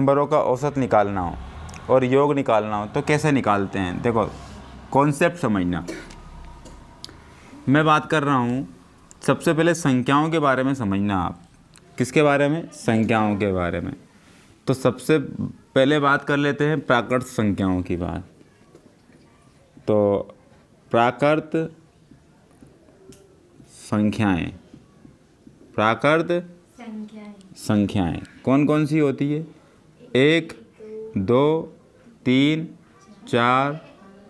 नंबरों का औसत निकालना हो और योग निकालना हो तो कैसे निकालते हैं। देखो कॉन्सेप्ट समझना। मैं बात कर रहा हूँ, सबसे पहले संख्याओं के बारे में समझना आप। किसके बारे में? संख्याओं के बारे में। तो सबसे पहले बात कर लेते हैं प्राकृत संख्याओं की बात। तो प्राकृत संख्याएं, प्राकृत संख्याएं कौन कौन सी होती है? 1, 2, 3, 4,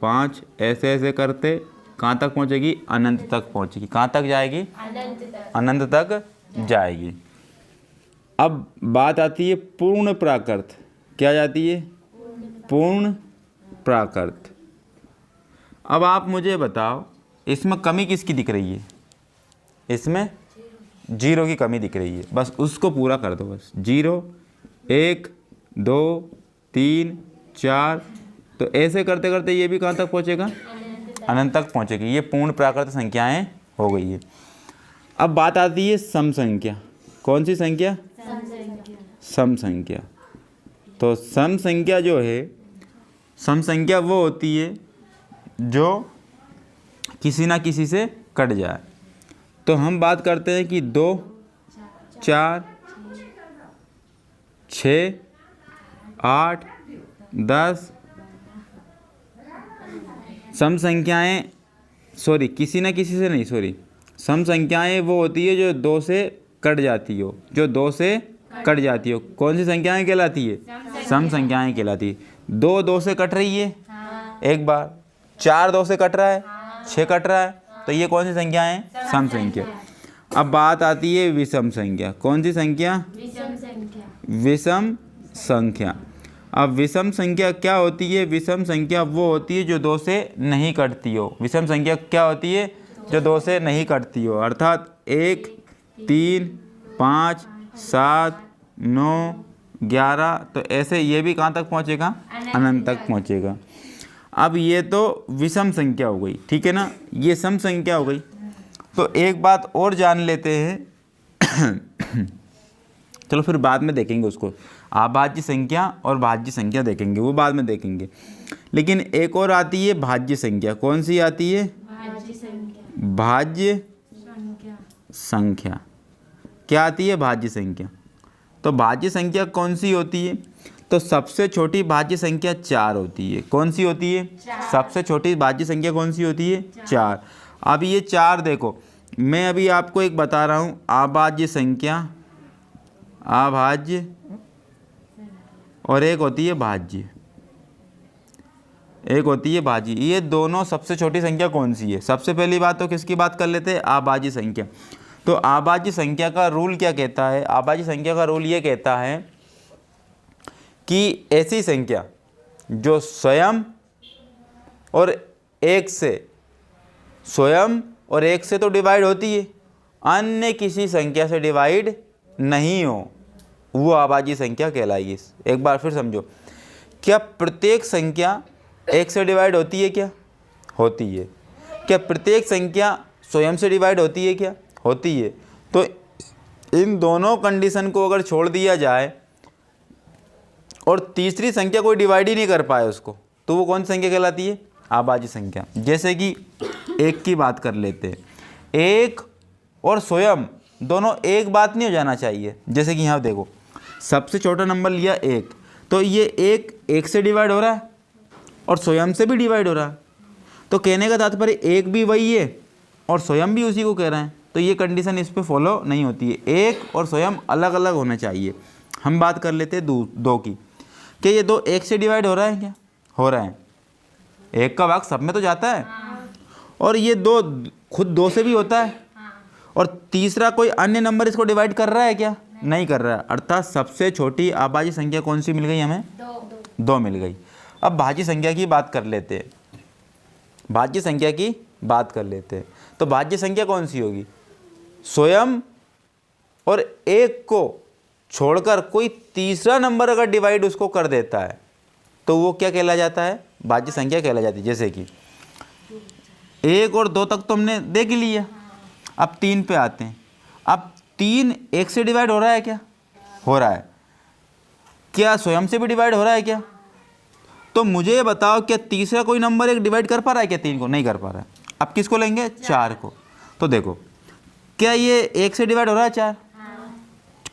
5 ऐसे ऐसे करते कहाँ तक पहुँचेगी? अनंत तक पहुँचेगी। कहाँ तक जाएगी? अनंत तक जाएगी। अब बात आती है पूर्ण प्राकृत। क्या जाती है? पूर्ण प्राकृत। अब आप मुझे बताओ इसमें कमी किसकी दिख रही है? इसमें 0 की कमी दिख रही है। बस उसको पूरा कर दो। बस 0, 1, 2, 3, 4 तो ऐसे करते करते ये भी कहाँ तक पहुँचेगा? अनंत तक पहुँचेगी। ये पूर्ण प्राकृत संख्याएं हो गई है। अब बात आती है सम संख्या। कौन सी संख्या? सम संख्या। तो सम संख्या जो है, सम संख्या वो होती है जो किसी ना किसी से कट जाए। तो हम बात करते हैं कि 2, 4, 6, 8, 10 सम संख्याएं, सॉरी किसी ना किसी से नहीं, सॉरी सम संख्याएं वो होती है जो 2 से कट जाती हो, जो 2 से कट जाती हो। कौन सी संख्याएं कहलाती है? सम संख्याएं कहलाती है। 2 से कट रही है एक बार, 4 2 से कट रहा है, 6 कट रहा है, तो ये कौन सी संख्या है? सम संख्या। अब बात आती है विषम संख्या। कौन सी संख्या? विषम संख्या। अब विषम संख्या क्या होती है? विषम संख्या वो होती है जो 2 से नहीं कटती हो। विषम संख्या क्या होती है? जो 2 से नहीं कटती हो। अर्थात 1, 3, 5, 7, 9, 11 तो ऐसे ये भी कहाँ तक पहुँचेगा? अनंत तक पहुँचेगा। अब ये तो विषम संख्या हो गई, ठीक है ना। ये सम संख्या हो गई। तो एक बात और जान लेते हैं चलो फिर बाद में देखेंगे उसको, अभाज्य संख्या और भाज्य संख्या देखेंगे, वो बाद में देखेंगे। लेकिन एक और आती है भाज्य संख्या। कौन सी आती है? भाज्य संख्या। क्या आती है? भाज्य संख्या। तो भाज्य संख्या कौन सी होती है? तो सबसे छोटी भाज्य संख्या 4 होती है। कौन सी होती है? सबसे छोटी भाज्य संख्या कौन सी होती है? 4। अब ये 4 देखो, मैं अभी आपको एक बता रहा हूँ, अभाज्य संख्या, अभाज्य, और एक होती है भाज्य, एक होती है भाज्य। ये दोनों सबसे छोटी संख्या कौन सी है? सबसे पहली बात तो किसकी बात कर लेते हैं? अभाज्य संख्या। तो अभाज्य संख्या का रूल क्या कहता है? अभाज्य संख्या का रूल ये कहता है कि ऐसी संख्या जो स्वयं और 1 से, स्वयं और 1 से तो डिवाइड होती है, अन्य किसी संख्या से डिवाइड नहीं हो, वो अभाज्य संख्या कहलाएगी। एक बार फिर समझो, क्या प्रत्येक संख्या 1 से डिवाइड होती है? क्या होती है? क्या प्रत्येक संख्या स्वयं से डिवाइड होती है? क्या होती है? तो इन दोनों कंडीशन को अगर छोड़ दिया जाए और तीसरी संख्या कोई डिवाइड ही नहीं कर पाए उसको, तो वो कौन सी संख्या कहलाती है? अभाज्य संख्या। जैसे कि 1 की बात कर लेते हैं। 1 और स्वयं दोनों एक बात नहीं हो जाना चाहिए। जैसे कि यहाँ देखो, सबसे छोटा नंबर लिया 1, तो ये 1 से डिवाइड हो रहा है और स्वयं से भी डिवाइड हो रहा है। तो कहने का तात्पर्य 1 भी वही है और स्वयं भी उसी को कह रहे हैं। तो ये कंडीशन इस पे फॉलो नहीं होती है। 1 और स्वयं अलग अलग होना चाहिए। हम बात कर लेते हैं 2 की। क्या ये 2 1 से डिवाइड हो रहा है? क्या हो रहा है? 1 का भाग सब में तो जाता है। और ये 2 खुद 2 से भी होता है। और तीसरा कोई अन्य नंबर इसको डिवाइड कर रहा है? क्या नहीं कर रहा है। अर्थात सबसे छोटी अभाज्य संख्या कौन सी मिल गई हमें? 2 मिल गई। अब भाज्य संख्या की बात कर लेते हैं। भाज्य संख्या की बात कर लेते हैं। तो भाज्य संख्या कौन सी होगी? स्वयं और 1 को छोड़कर कोई तीसरा नंबर अगर डिवाइड उसको कर देता है तो वो क्या कहला जाता है? भाज्य संख्या कहला जाती है। जैसे कि 1 और 2 तक तो हमने देख लिया। अब 3 पे आते हैं। अब 3 1 से डिवाइड हो रहा है? क्या हो रहा है? क्या स्वयं से भी डिवाइड हो रहा है क्या? तो मुझे ये बताओ, क्या तीसरा कोई नंबर एक डिवाइड कर पा रहा है क्या 3 को? नहीं कर पा रहा है। अब किसको लेंगे? 4 को। तो देखो, क्या ये 1 से डिवाइड हो रहा है 4?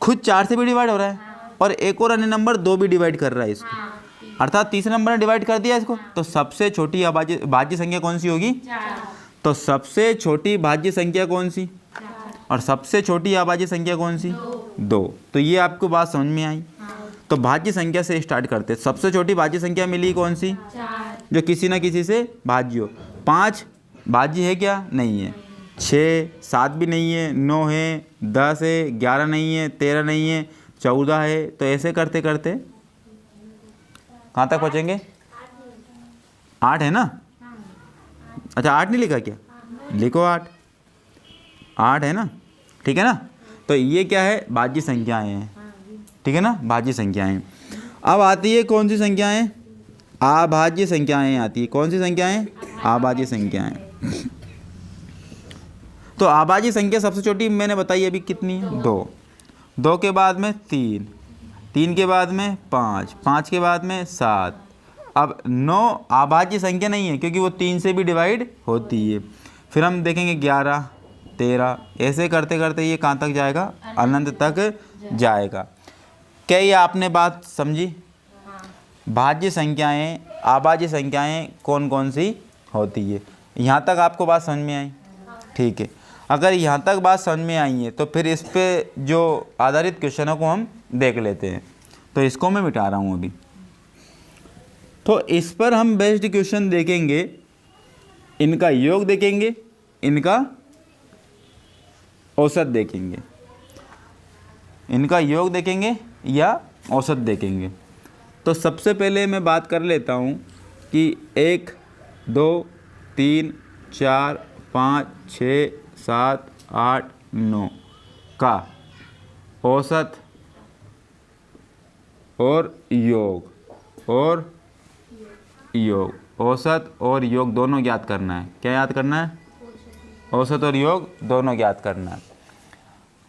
खुद 4 से भी डिवाइड हो रहा है, और एक और अन्य नंबर 2 भी डिवाइड कर रहा है इसको, अर्थात तीसरे नंबर ने डिवाइड कर दिया इसको। तो सबसे छोटी भाज्य संख्या कौन सी होगी? 4। तो सबसे छोटी भाज्य संख्या कौन सी? और सबसे छोटी अभाज्य संख्या कौन सी? 2। तो ये आपको बात समझ में आई। तो भाज्य संख्या से स्टार्ट करते। सबसे छोटी भाज्य संख्या मिली कौन सी? 4, जो किसी ना किसी से भाज्य हो। 5 भाज्य है क्या? नहीं है। 6, 7 भी नहीं है, 9 है, 10 है, 11 नहीं है, 13 नहीं है, 14 है। तो ऐसे करते करते कहाँ तक पहुँचेंगे? 8 है ना? अच्छा, 8 नहीं लिखा क्या? लिखो 8 है ना? ठीक है ना? तो ये क्या है? भाज्य संख्याएं हैं, ठीक है ना? भाज्य संख्याएं। अब आती है कौन सी संख्याएं? अभाज्य संख्याएं आती है। कौन सी संख्याएं? अभाज्य संख्याएं। तो अभाज्य संख्या सबसे छोटी मैंने बताई अभी कितनी है? 2। 2 के बाद में 3, 3 के बाद में 5, 5 के बाद में 7। अब 9 अभाज्य संख्या नहीं है, क्योंकि वो 3 से भी डिवाइड होती है। फिर हम देखेंगे 11, 13, ऐसे करते करते ये कहाँ तक जाएगा? अनंत तक जाएगा। क्या ये आपने बात समझी? भाज्य संख्याएं, अभाज्य संख्याएं कौन कौन सी होती है? यहाँ तक आपको बात समझ में आई? ठीक है। अगर यहाँ तक बात समझ में आई है तो फिर इस पे जो आधारित क्वेश्चनों को हम देख लेते हैं। तो इसको मैं मिटा रहा हूँ अभी। तो इस पर हम बेस्ड क्वेश्चन देखेंगे, इनका योग देखेंगे, इनका औसत देखेंगे। इनका योग देखेंगे या औसत देखेंगे। तो सबसे पहले मैं बात कर लेता हूँ कि 1, 2, 3, 4, 5, 6, 7, 8, 9 का औसत और योग औसत और योग दोनों ज्ञात करना है। क्या याद करना है? औसत और योग दोनों ज्ञात करना है।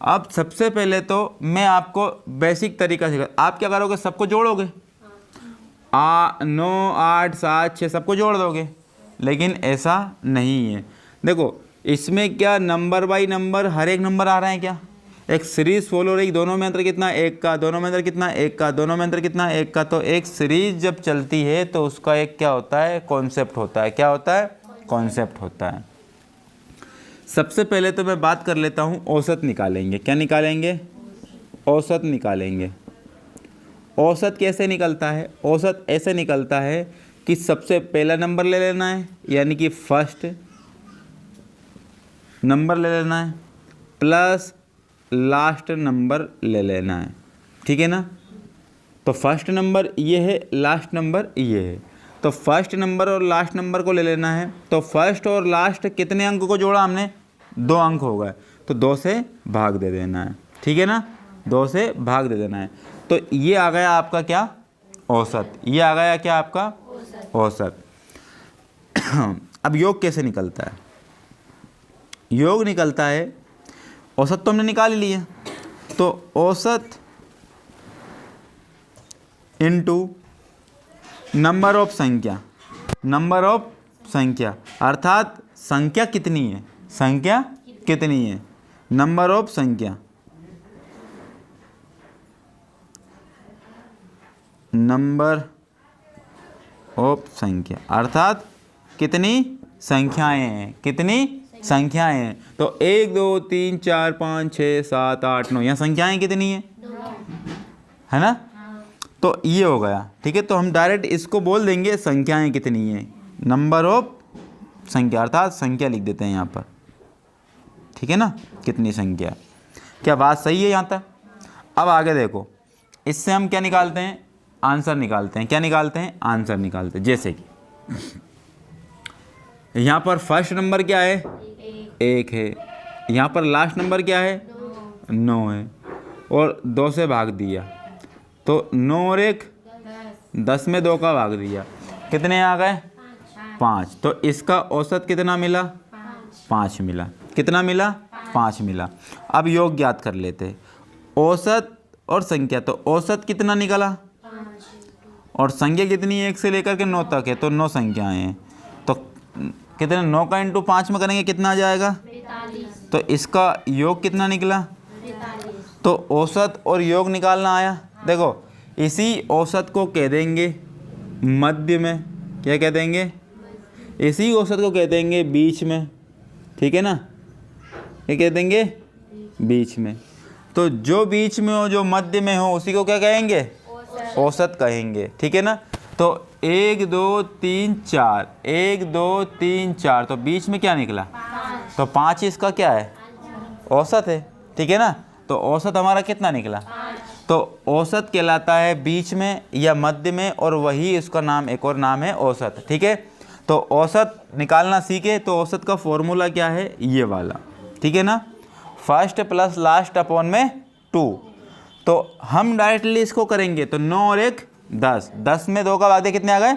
अब सबसे पहले तो मैं आपको बेसिक तरीका सिखा। आप क्या करोगे? सबको जोड़ोगे, 9, 8, 7, 6 सबको जोड़ दोगे। लेकिन ऐसा नहीं है। देखो, इसमें क्या नंबर बाई नंबर हर एक नंबर आ रहा है क्या? एक सीरीज फॉलो रही, दोनों में अंतर कितना? 1 का, दोनों में अंतर कितना? 1 का, दोनों में अंतर कितना? 1 का। तो एक सीरीज जब चलती है तो उसका एक क्या होता है? कॉन्सेप्ट होता है। क्या होता है? कॉन्सेप्ट होता है। सबसे पहले तो मैं बात कर लेता हूँ, औसत निकालेंगे। क्या निकालेंगे? औसत निकालेंगे। औसत कैसे निकलता है? औसत ऐसे निकलता है कि सबसे पहला नंबर ले लेना है, यानी कि फर्स्ट नंबर ले लेना है, प्लस लास्ट नंबर ले लेना है। ठीक है ना? तो फर्स्ट नंबर ये है, लास्ट नंबर ये है। तो फर्स्ट नंबर और लास्ट नंबर को ले लेना है। तो फर्स्ट और लास्ट कितने अंक को जोड़ा हमने? 2 अंक हो गए। तो 2 से भाग दे देना है। ठीक है ना? 2 से भाग दे देना है। तो ये आ गया आपका क्या? औसत। ये आ गया क्या आपका? औसत। अब योग कैसे निकलता है? योग निकलता है, औसत तो हमने निकाल लिया, तो औसत इनटू नंबर ऑफ संख्या, नंबर ऑफ संख्या अर्थात संख्या कितनी है, संख्या कितनी है, नंबर ऑफ संख्या, नंबर ऑफ संख्या अर्थात कितनी संख्याएं हैं, कितनी संख्याएं हैं। तो 1 2 3 4 5 6 7 8 9 यहाँ संख्याएं कितनी है, है ना? तो ये हो गया। ठीक है, तो हम डायरेक्ट इसको बोल देंगे संख्याएं कितनी है, नंबर ऑफ संख्या अर्थात संख्या लिख देते हैं यहाँ पर। ठीक है ना, कितनी संख्या। क्या बात सही है यहाँ तक? अब आगे देखो, इससे हम क्या निकालते हैं? आंसर निकालते हैं। क्या निकालते हैं? आंसर निकालते हैं। जैसे कि यहाँ पर फर्स्ट नंबर क्या है? 1 है। यहाँ पर लास्ट नंबर क्या है? 9 है। और 2 से भाग दिया तो 9 और 1 10 में 2 का भाग दिया, कितने आ गए? 5। तो इसका औसत कितना मिला? 5 मिला। कितना मिला? 5 मिला। अब योग ज्ञात कर लेते हैं, औसत और संख्या। तो औसत कितना निकला? और संख्या कितनी है 1 से लेकर के 9 तक है, तो 9 संख्याएं हैं। तो कितने 9 का इंटू 5 में करेंगे कितना आ जाएगा? 45। तो इसका योग कितना निकला? 45। तो औसत और योग निकालना आया। देखो इसी औसत को कह देंगे मध्य में, क्या कह देंगे? इसी औसत को कह देंगे बीच में, ठीक है ना? ये कह देंगे बीच में। तो जो बीच में हो, जो मध्य में हो, उसी को क्या कहेंगे? औसत कहेंगे, ठीक है ना? तो 1 2 3 4, 1 2 3 4, तो बीच में क्या निकला? 5। तो 5 इसका क्या है? औसत है, ठीक है ना? तो औसत हमारा कितना निकला? 5। तो औसत कहलाता है बीच में या मध्य में, और वही उसका नाम, एक और नाम है औसत, ठीक है? तो औसत निकालना सीखे तो औसत का फॉर्मूला क्या है? ये वाला, ठीक है ना? फर्स्ट प्लस लास्ट अपॉन में 2। तो हम डायरेक्टली इसको करेंगे तो 9 और 1 10, 10 में 2 का भाग दे कितने आ गए?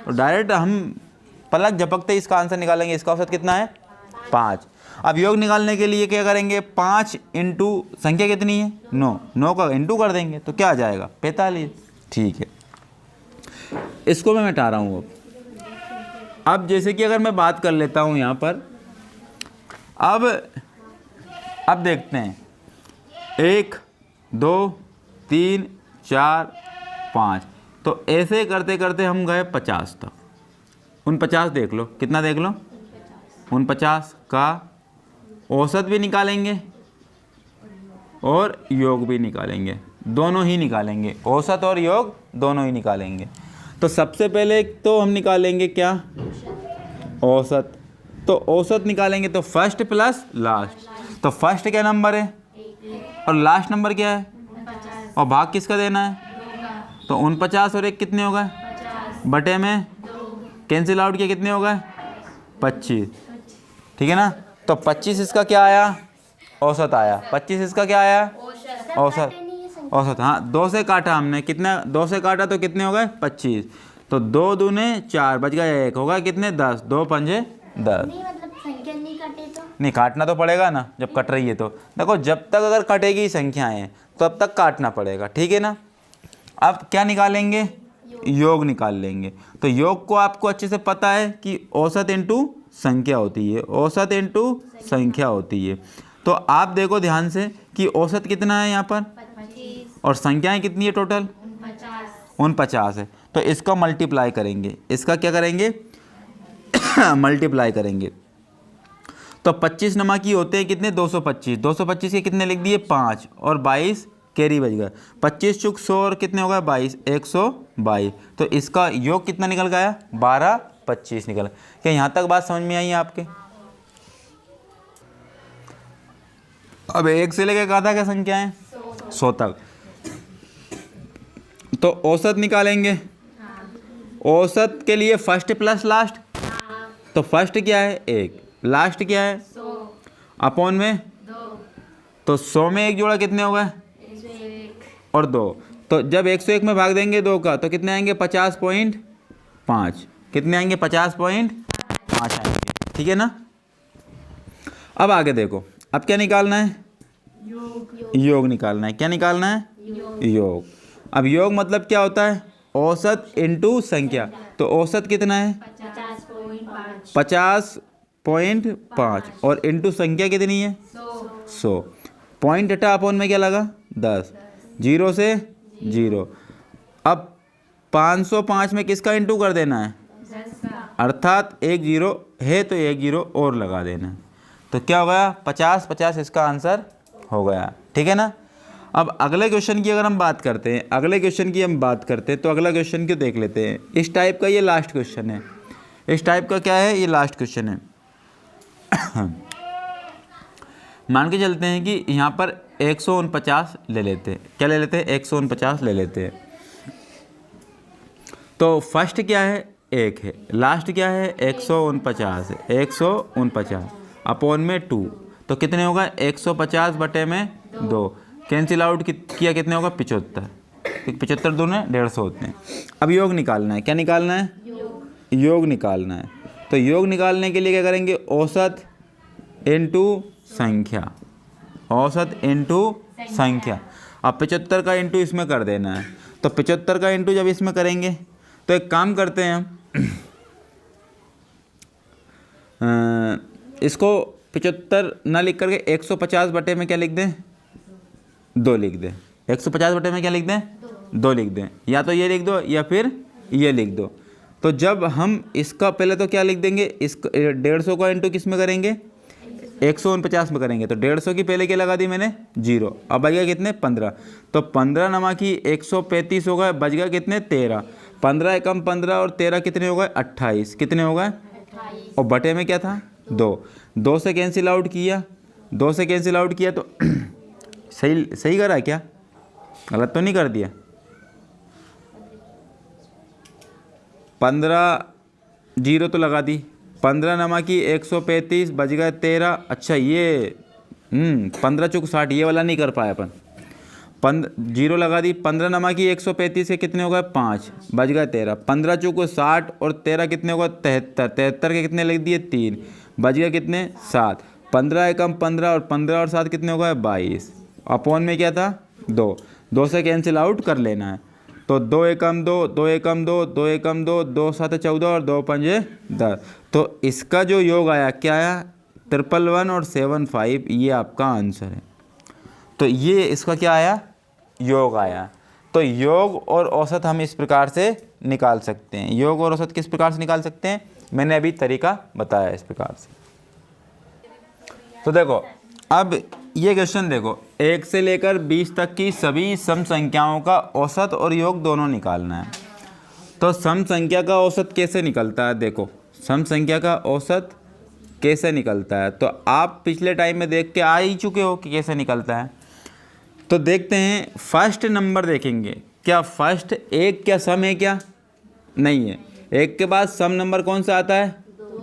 तो डायरेक्ट हम पलक झपकते इसका आंसर निकालेंगे। इसका औसत कितना है? 5। अब योग निकालने के लिए क्या करेंगे? 5 इंटू संख्या कितनी है? 9, 9 का इंटू कर देंगे तो क्या आ जाएगा? 45, ठीक है। इसको मैं मिटा रहा हूँ। अब जैसे कि अगर मैं बात कर लेता हूँ यहाँ पर, अब देखते हैं 1 2 3 4 5, तो ऐसे करते करते हम गए 50 तक। 49 देख लो, कितना देख लो? 49 का औसत भी निकालेंगे और योग भी निकालेंगे, दोनों ही निकालेंगे, औसत और योग दोनों ही निकालेंगे। तो सबसे पहले तो हम निकालेंगे क्या? औसत। तो औसत निकालेंगे तो फर्स्ट प्लस लास्ट। तो फर्स्ट क्या नंबर है और लास्ट नंबर क्या है? 49। और भाग किसका देना है? 2 का। तो 49 और 1 कितने हो गए? 50। बटे में 2। कैंसिल आउट किया, कितने हो गए? 25, ठीक है ना? तो 25 इसका क्या आया? औसत आया। 25 इसका क्या आया? औसत। औसत, हाँ 2 से काटा हमने, कितना? 2 से काटा तो कितने हो गए? 25। तो 2 दूने 4, बच गया 1, होगा कितने? 10, 2 पंजे 10। नहीं मतलब संख्या नहीं काटे तो? नहीं, काटना तो पड़ेगा ना जब कट रही है। तो देखो जब तक अगर कटेगी संख्याएं तब तक काटना पड़ेगा, ठीक है ना? अब क्या निकालेंगे? योग निकाल लेंगे। तो योग को आपको अच्छे से पता है कि औसत इंटू संख्या होती है, औसत इंटू संख्या होती है। तो आप देखो ध्यान से कि औसत कितना है यहाँ पर 25। और संख्याएं कितनी है टोटल? 49 है। तो इसका मल्टीप्लाई करेंगे, इसका क्या करेंगे? मल्टीप्लाई करेंगे। तो 25 नमकी होते हैं कितने? 225। 225 के कितने लिख दिए? 5 और 22 कैरी बच गया। 25 चुक 100 और कितने हो गए? 22, 122। तो इसका योग कितना निकल गया? 12 25 निकल। क्या यहाँ तक बात समझ में आई है आपके? अब 1 से लेकर कहा था क्या संख्याएं? 100 तक। तो औसत निकालेंगे। औसत के लिए फर्स्ट प्लस लास्ट। तो फर्स्ट क्या है? 1, लास्ट क्या है? 100। अपॉन में 2। तो 100 में 1 जोड़ा कितने हो गए? 101। और 2। तो जब 101 में भाग देंगे 2 का तो कितने आएंगे? 50.5। कितने आएंगे? 50.5 आएंगे, ठीक है ना? अब आगे देखो, अब क्या निकालना है? योग निकालना है। क्या निकालना है? योग। अब योग मतलब क्या होता है? औसत इंटू संख्या। तो औसत कितना है? 50.5। 50.5 और इंटू संख्या कितनी है? 100। पॉइंट हटा, अपॉन में क्या लगा? 10, 0 से 0। अब 505 में किसका इंटू कर देना है? 10 का। अर्थात 1 0 है तो 1 0 और लगा देना है। तो क्या हो गया? 50 50 इसका आंसर हो गया, ठीक है ना? अब अगले क्वेश्चन की अगर हम बात करते हैं, तो अगला क्वेश्चन क्यों देख लेते हैं। इस टाइप का ये लास्ट क्वेश्चन है। इस टाइप का क्या है? ये लास्ट क्वेश्चन है। मान के चलते हैं कि यहाँ पर 149 ले लेते हैं। क्या ले लेते हैं? 149 ले लेते हैं। तो फर्स्ट क्या है? 1 है, लास्ट क्या है? 149 है। 149 अपॉन में 2, तो कितने होगा? 150 बटे में 2। कैंसिल आउट किया, कितने होगा? 75। 75 दूने 150 होते हैं। अब योग निकालना है। क्या निकालना है? योग निकालना है। तो योग निकालने के लिए क्या करेंगे? औसत इंटू संख्या। औसत इंटू संख्या। अब 75 का इंटू इसमें कर देना है। तो 75 का इंटू जब इसमें करेंगे तो एक काम करते हैं हम, इसको 75 ना लिख करके 150 बटे में क्या लिख दें, 2 लिख दें। 150 बटे में क्या लिख दें, 2 लिख दें। या तो ये लिख दो या फिर ये लिख दो। तो जब हम इसका पहले तो क्या लिख देंगे, इसको 150 का इंटू किस में करेंगे, 149 में करेंगे। तो 150 की पहले क्या लगा दी मैंने, 0। अब बच गया कितने, 15। तो 15 नमा की 135 होगा, बच गया कितने, 13। 15 एकम 15 और 13 कितने हो गए, 28। कितने हो गए, 28। और बटे में क्या था, 2। 2 से कैंसिल आउट किया, 2 से कैंसिल आउट किया तो सही करा है क्या, गलत तो नहीं कर दिया। 15 0 तो लगा दी, 15 नमा की 135, बच गए 13। अच्छा ये 15 चुक 60, ये वाला नहीं कर पाया अपन। 0 लगा दी, 15 नमा की 135 के कितने हो गए, 5, बच गए 13। 15 चुक 60 और 13 कितने हो गए, 73। 73 के कितने लिख दिए, 3, बच गया कितने, 7। 15 एकम 15 और 15 और 7 कितने हो गए, 22। अपॉन में क्या था, 2। 2 से कैंसिल आउट कर लेना है। तो 2 एकम 2, 2 एकम 2, 2 एकम 2, 2 7 14 और 2 5 10। तो इसका जो योग आया क्या आया, 111 और 75, ये आपका आंसर है। तो ये इसका क्या आया, योग आया। तो योग और औसत हम इस प्रकार से निकाल सकते हैं। योग और औसत किस प्रकार से निकाल सकते हैं, मैंने अभी तरीका बताया इस प्रकार से। तो देखो अब ये क्वेश्चन देखो, 1 से लेकर 20 तक की सभी सम संख्याओं का औसत और योग दोनों निकालना है। तो सम संख्या का औसत कैसे निकलता है, देखो सम संख्या का औसत कैसे निकलता है, तो आप पिछले टाइम में देख के आ ही चुके हो कि कैसे निकलता है। तो देखते हैं, फर्स्ट नंबर देखेंगे, क्या फर्स्ट एक क्या सम है, क्या नहीं है। 1 के बाद सम नंबर कौन सा आता है,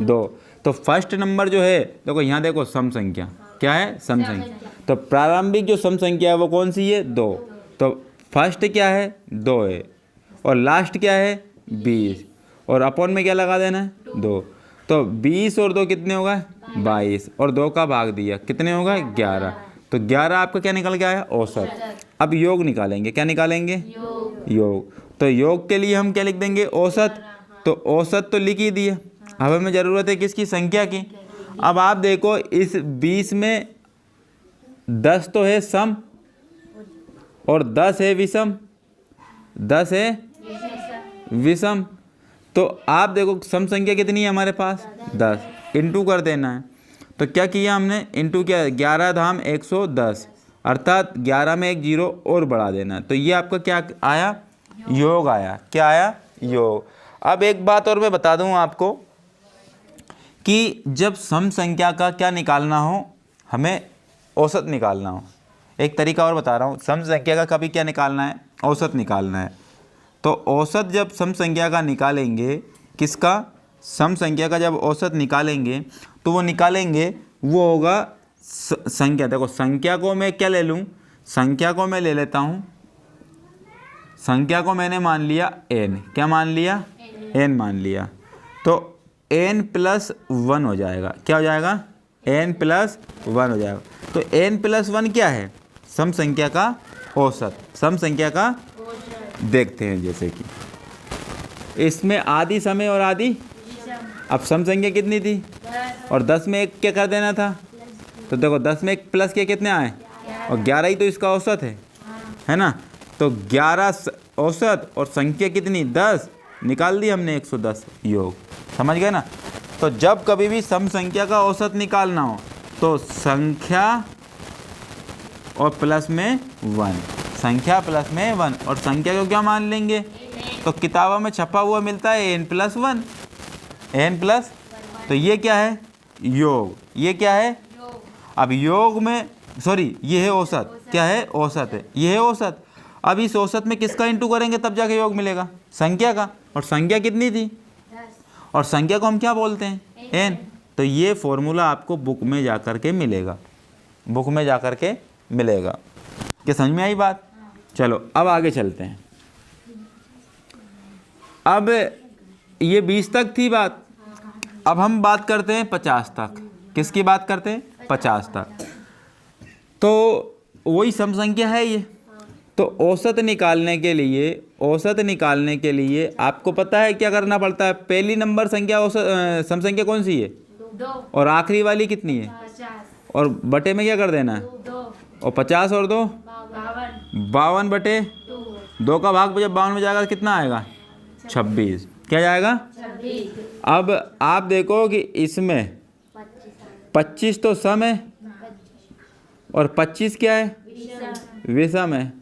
2। तो फर्स्ट नंबर जो है, देखो यहाँ देखो सम संख्या क्या है, सम संख्या। तो प्रारंभिक जो सम संख्या है वो कौन सी है, 2। तो फर्स्ट क्या है, 2 है, और लास्ट क्या है, 20, और अपॉन में क्या लगा देना है, 2। तो 20 और 2 कितने होगा, 22, और 2 का भाग दिया कितने होगा, 11। तो 11 आपका क्या निकल के आया, औसत। अब योग निकालेंगे, क्या निकालेंगे, योग। तो योग के लिए हम क्या लिख देंगे, औसत। तो औसत तो लिख ही दिए, अब हमें ज़रूरत है किसकी, संख्या की। अब आप देखो इस 20 में 10 तो है सम और 10 है विषम, 10 है विषम। तो आप देखो सम संख्या कितनी है हमारे पास, 10, इंटू कर देना है। तो क्या किया हमने, इंटू किया, 11 धाम 110, अर्थात 11 में एक 0 और बढ़ा देना है। तो ये आपका क्या आया, योग आया। क्या आया, योग। अब एक बात और मैं बता दूं आपको कि जब सम संख्या का क्या निकालना हो, हमें औसत निकालना हो। एक तरीका और बता रहा हूँ, सम संख्या का कभी क्या निकालना है, औसत निकालना है। तो औसत जब सम संख्या का निकालेंगे, किसका, सम संख्या का जब औसत निकालेंगे तो वो निकालेंगे, वो होगा संख्या। देखो संख्या को मैं क्या ले लूँ, संख्या को मैं ले लेता हूँ, संख्या को मैंने मान लिया n, क्या मान लिया, n मान लिया। तो n + 1 हो जाएगा, क्या हो जाएगा, n + 1 हो जाएगा। तो n + 1 क्या है, सम संख्या का औसत। सम संख्या का देखते हैं, जैसे कि इसमें आधी समय और आधी, अब सम संख्या कितनी थी, और 10 में 1 क्या कर देना था। तो देखो 10 में 1 प्लस के कितने आए, और 11 ही तो इसका औसत है ना। तो 11 औसत और संख्या कितनी, 10, निकाल दी हमने 110, योग। समझ गए ना। तो जब कभी भी सम संख्या का औसत निकालना हो तो संख्या और प्लस में 1, संख्या प्लस में 1, और संख्या को क्या मान लेंगे, तो किताबों में छपा हुआ मिलता है n + 1, n प्लस। तो ये क्या है, योग। ये क्या है, अब योग में, सॉरी ये है औसत, क्या है, औसत है, ये है औसत। अब इस औसत में किसका इंटू करेंगे तब जाके योग मिलेगा, संख्या का। और संख्या कितनी थी, और संख्या को हम क्या बोलते हैं, n। तो ये फॉर्मूला आपको बुक में जा कर के मिलेगा, बुक में जा कर के मिलेगा। क्या समझ में आई बात। चलो अब आगे चलते हैं। अब ये 20 तक थी बात, अब हम बात करते हैं 50 तक। किसकी बात करते हैं, 50 तक। तो वही सम संख्या है ये, तो औसत निकालने के लिए आपको पता है क्या करना पड़ता है। पहली नंबर संख्या औसत सम संख्या कौन सी है, 2 और आखिरी वाली कितनी है, 50 और बटे में क्या कर देना है, 2 और 50 और 2 52 52 बटे 2 2 का भाग जब 52 में जाएगा तो कितना आएगा, 26। क्या जाएगा। 26 अब आप देखो कि इसमें 25 तो सम है और 25 क्या है, विषम है।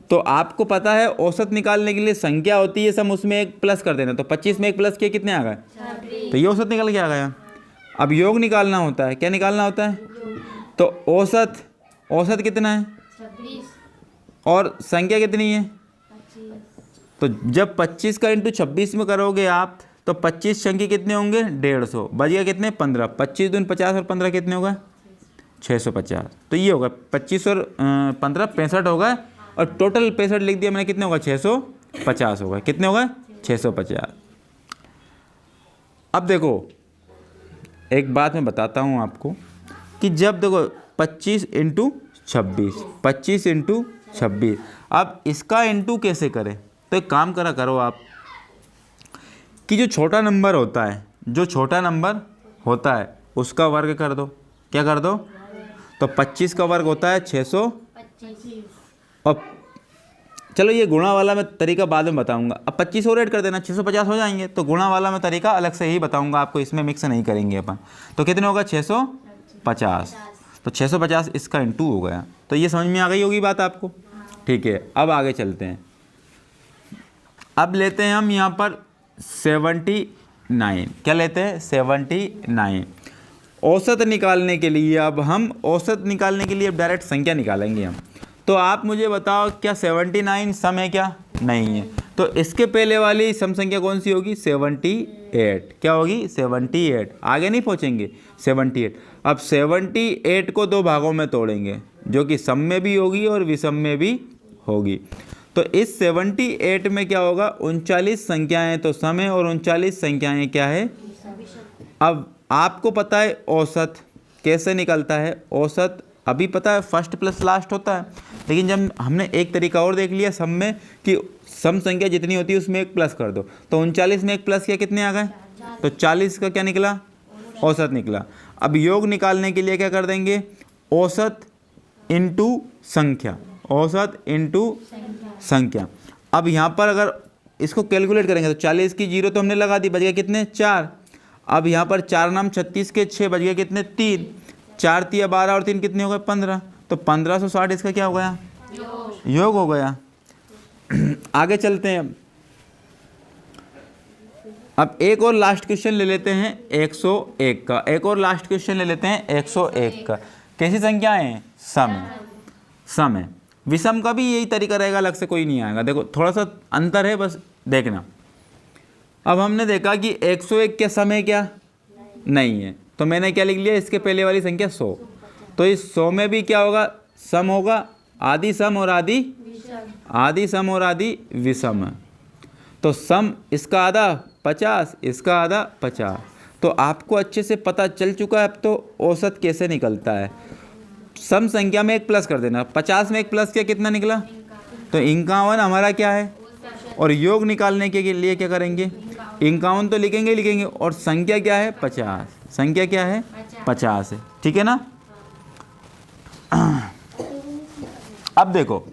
तो आपको पता है औसत निकालने के लिए संख्या होती है सम, उसमें एक प्लस कर देना। तो 25 में एक प्लस किया कितने आ गए, तो ये औसत निकल के आ गया। अब योग निकालना होता है, क्या निकालना होता है, तो औसत कितना है 26 और संख्या कितनी है। 25 तो जब 25 का इंटू 26 में करोगे आप तो 25 संख्या कितने होंगे, 150, बच गया कितने 15, 25 दूनी 50 और 15 कितने होगा, 650। तो ये होगा 25 और 15 65 होगा, और टोटल 65 लिख दिया मैंने, कितने होगा 650 होगा, कितने होगा 650। अब देखो एक बात मैं बताता हूँ आपको कि जब देखो 25 इंटू 26, अब इसका इंटू कैसे करें। तो एक काम करो आप कि जो छोटा नंबर होता है उसका वर्ग कर दो। क्या कर दो, तो 25 का वर्ग होता है 625, और चलो ये गुणा वाला मैं तरीका बाद में बताऊंगा। अब 25 और ऐड कर देना, 650 हो जाएंगे। तो गुणा वाला मैं तरीका अलग से ही बताऊंगा आपको, इसमें मिक्स नहीं करेंगे अपन। तो कितने होगा 650, तो 650 इसका इंटू हो गया। तो ये समझ में आ गई होगी बात आपको, ठीक है। अब आगे चलते हैं, अब लेते हैं हम यहाँ पर 79। क्या लेते हैं 79। औसत निकालने के लिए अब डायरेक्ट संख्या निकालेंगे हम। तो आप मुझे बताओ क्या 79 सम है क्या, नहीं है। तो इसके पहले वाली सम संख्या कौन सी होगी, 78। क्या होगी 78, आगे नहीं पहुँचेंगे 78। अब 78 को 2 भागों में तोड़ेंगे, जो कि सम में भी होगी और विषम में भी होगी। तो इस 78 में क्या होगा, 39 संख्याएं तो सम है और 39 संख्याएं क्या है। अब आपको पता है औसत कैसे निकलता है। औसत अभी पता है फर्स्ट प्लस लास्ट होता है, लेकिन जब हमने एक तरीका और देख लिया सम में कि सम संख्या जितनी होती है उसमें एक प्लस कर दो। तो 39 में एक प्लस किया कितने आ गए, तो 40 का क्या निकला, औसत निकला। अब योग निकालने के लिए क्या कर देंगे, औसत इंटू संख्या, औसत इंटू संख्या। अब यहाँ पर अगर इसको कैलकुलेट करेंगे तो 40 की 0 तो हमने लगा दी, बच गया कितने 4। अब यहाँ पर 4 नाम 36 के 6, बच गया कितने 3, 4 तिया 12 और 3 कितने हो गए 15। तो 1560 इसका क्या हो गया, योग हो गया। आगे चलते हैं। अब एक और लास्ट क्वेश्चन ले लेते हैं 101 का। एक और लास्ट क्वेश्चन ले लेते हैं 101 का। कैसी संख्या है, सम है। विषम का भी यही तरीका रहेगा, अलग से कोई नहीं आएगा। देखो थोड़ा सा अंतर है, बस देखना। अब हमने देखा कि 101 क्या सम है क्या, नहीं है। तो मैंने क्या लिख लिया, इसके पहले वाली संख्या 100। तो इस 100 में भी क्या होगा, सम होगा, आधी सम और आधी विषम। तो सम इसका आधा 50, इसका आधा 50। तो आपको अच्छे से पता चल चुका है अब तो औसत कैसे निकलता है। सम संख्या में एक प्लस कर देना, 50 में एक प्लस किया कितना निकला, तो 51 हमारा क्या है। और योग निकालने के लिए क्या करेंगे, 51 तो लिखेंगे और संख्या क्या है 50, संख्या क्या है 50 है, ठीक है ना। अब देखो,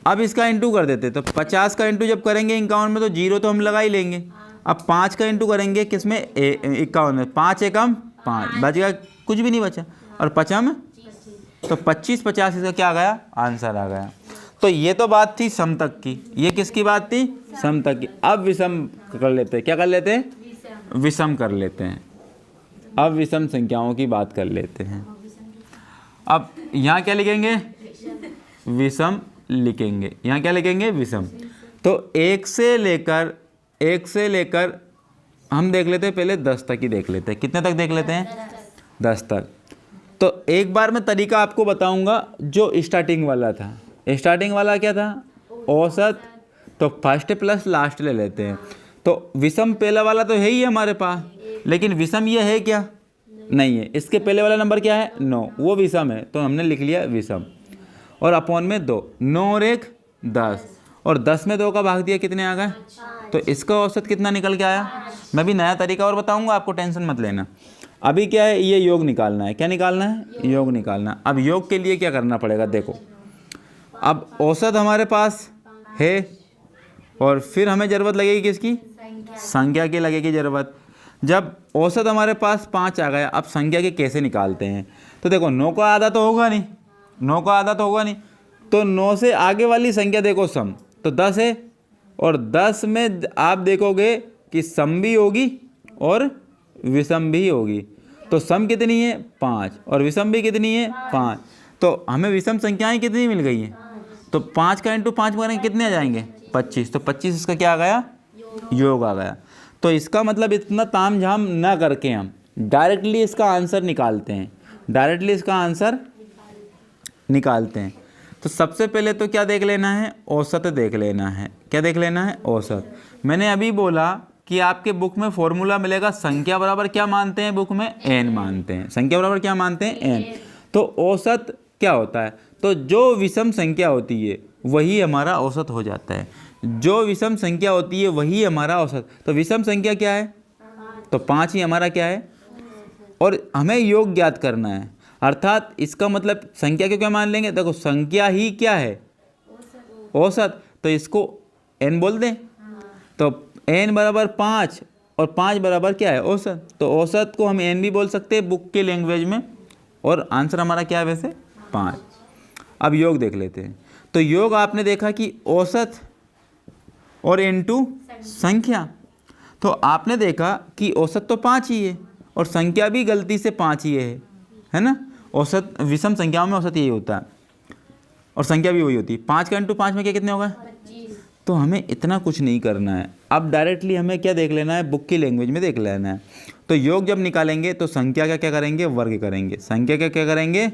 अब इसका इंटू कर देते, तो 50 का इंटू जब करेंगे 51 में तो 0 तो हम लगा ही लेंगे। अब 5 का इंटू करेंगे किसमें, 51 में, 5 एकम 5, बच गया कुछ भी नहीं बचा, और 50 तो 25 50 इसका क्या आ गया, आंसर आ गया। तो ये तो बात थी सम तक की, ये किसकी बात थी, सम तक की। अब विषम कर लेते हैं, क्या कर लेते हैं, विषम कर लेते हैं। अब विषम संख्याओं की बात कर लेते हैं। अब यहाँ क्या लिखेंगे, विषम लिखेंगे, यहाँ क्या लिखेंगे, विषम। तो 1 से लेकर हम देख लेते हैं, पहले 10 तक ही देख लेते हैं। कितने तक देख लेते हैं, 10 तक। तो एक बार मैं तरीका आपको बताऊंगा जो स्टार्टिंग वाला था। स्टार्टिंग वाला क्या था, औसत, तो फर्स्ट प्लस लास्ट ले लेते हैं। तो विषम पहला वाला तो है ही हमारे पास, लेकिन विषम ये है क्या, नहीं है। इसके पहले वाला नंबर क्या है 9, वो विषम है, तो हमने लिख लिया विषम। और अपॉन में 2, 9 और 1 10, और 10 में 2 का भाग दिया, कितने आ गए? तो इसका औसत कितना निकल के आया? मैं भी नया तरीका और बताऊंगा आपको, टेंशन मत लेना। अभी क्या है, ये योग निकालना है। क्या निकालना है? योग निकालना। अब योग के लिए क्या करना पड़ेगा, देखो अब औसत हमारे पास है और फिर हमें ज़रूरत लगेगी किसकी? संख्या की लगेगी ज़रूरत। जब औसत हमारे पास 5 आ गया, अब संख्या के कैसे निकालते हैं? तो देखो 9 का आधा तो होगा नहीं, 9 का आधा तो होगा नहीं, तो 9 से आगे वाली संख्या देखो सम, तो 10 है, और 10 में आप देखोगे कि सम भी होगी और विषम भी होगी। तो सम कितनी है? 5, और विषम भी कितनी है? 5। तो हमें विषम संख्याएं कितनी मिल गई हैं? तो 5 का इंटू 5 करेंगे, कितने आ जाएंगे? 25। तो 25 इसका क्या आ गया? योग आ गया। तो इसका मतलब इतना ताम झाम ना करके हम डायरेक्टली इसका आंसर निकालते हैं, डायरेक्टली इसका आंसर निकालते हैं। तो सबसे पहले तो क्या देख लेना है? औसत देख लेना है। क्या देख लेना है? औसत। मैंने अभी बोला कि आपके बुक में फॉर्मूला मिलेगा, संख्या बराबर क्या मानते हैं बुक में? n मानते हैं। संख्या बराबर क्या मानते हैं? n। तो औसत क्या होता है? तो जो विषम संख्या होती है वही हमारा औसत हो जाता है। जो विषम संख्या होती है वही हमारा औसत। तो विषम संख्या क्या है? तो 5 ही हमारा क्या है? और हमें योग ज्ञात करना है, अर्थात इसका मतलब संख्या को क्या मान लेंगे? देखो संख्या ही क्या है? औसत। तो इसको n बोल दें, तो n बराबर 5 और 5 बराबर क्या है? औसत। तो औसत को हम n भी बोल सकते हैं बुक के लैंग्वेज में, और आंसर हमारा क्या है वैसे? 5। अब योग देख लेते हैं। तो योग आपने देखा कि औसत और इनटू संख्या। तो आपने देखा कि औसत तो 5 ही है और संख्या भी गलती से 5 ही है ना? औसत विषम संख्याओं में औसत यही होता है और संख्या भी वही होती है। 5 का इंटू 5 में क्या कितने होगा? 25। तो हमें इतना कुछ नहीं करना है। अब डायरेक्टली हमें क्या देख लेना है? बुक की लैंग्वेज में देख लेना है। तो योग जब निकालेंगे तो संख्या का क्या करेंगे? वर्ग करेंगे। संख्या का क्या करेंगे?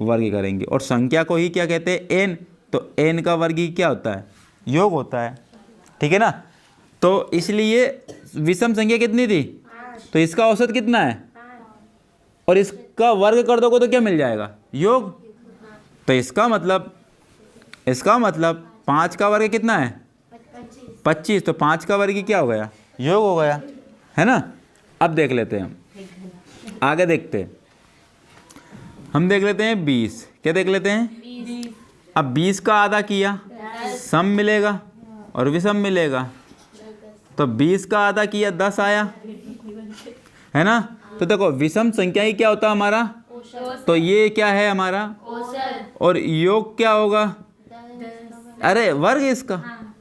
वर्ग करेंगे। और संख्या को ही क्या कहते हैं? n। तो n का वर्ग ही क्या होता है? योग होता है। ठीक है ना? तो इसलिए विषम संख्या कितनी थी? तो इसका औसत कितना है? और इसका वर्ग कर दोगे तो क्या मिल जाएगा? योग। तो इसका मतलब 5 का वर्ग कितना है? 25। तो 5 का वर्ग क्या हो गया? योग हो गया, है ना? अब देख लेते हैं, हम आगे देखते हैं। हम देख लेते हैं 20। क्या देख लेते हैं? 20। अब 20 का आधा किया, सम मिलेगा और विषम मिलेगा। तो 20 का आधा किया, 10 आया, है ना? तो देखो विषम संख्या ही क्या होता है हमारा? तो ये क्या है हमारा? औसत। और योग क्या होगा? अरे वर्ग इसका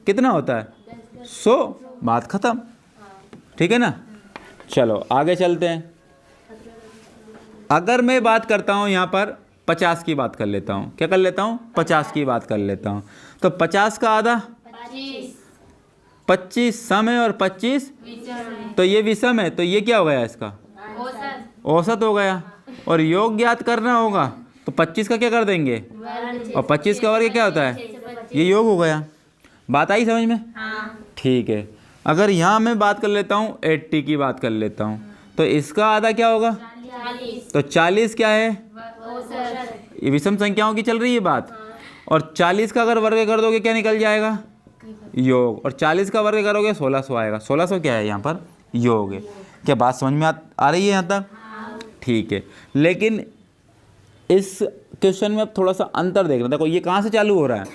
कितना होता है? 100। बात खत्म। ठीक है ना? चलो आगे चलते हैं। अगर मैं बात करता हूँ यहाँ पर 50 की बात कर लेता हूँ। क्या कर लेता हूँ? 50 की बात कर लेता हूँ। तो 50 का आधा 25 सम है और 25 तो ये विषम है। तो ये क्या हो गया? इसका औसत हो गया। और योग ज्ञात करना होगा तो 25 का क्या कर देंगे? और 25 का वर्ग क्या होता है? ये योग हो गया। बात आई समझ में? ठीक है। अगर यहाँ मैं बात कर लेता हूँ 80 की बात कर लेता हूँ, तो इसका आधा क्या होगा? तो 40 क्या है? ये विषम संख्याओं की चल रही है बात। और 40 का अगर वर्ग कर दोगे क्या निकल जाएगा? योग। और 40 का वर्ग करोगे 1600 आएगा। 1600 क्या है यहाँ पर? योग है। क्या बात समझ में आ रही है यहाँ तक? ठीक है। लेकिन इस क्वेश्चन में अब थोड़ा सा अंतर देखना। देखो ये कहाँ से चालू हो रहा है?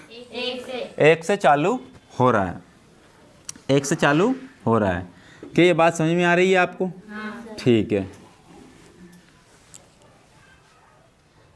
एक से चालू हो रहा है। एक से चालू हो रहा है। क्या ये बात समझ में आ रही है आपको? ठीक है।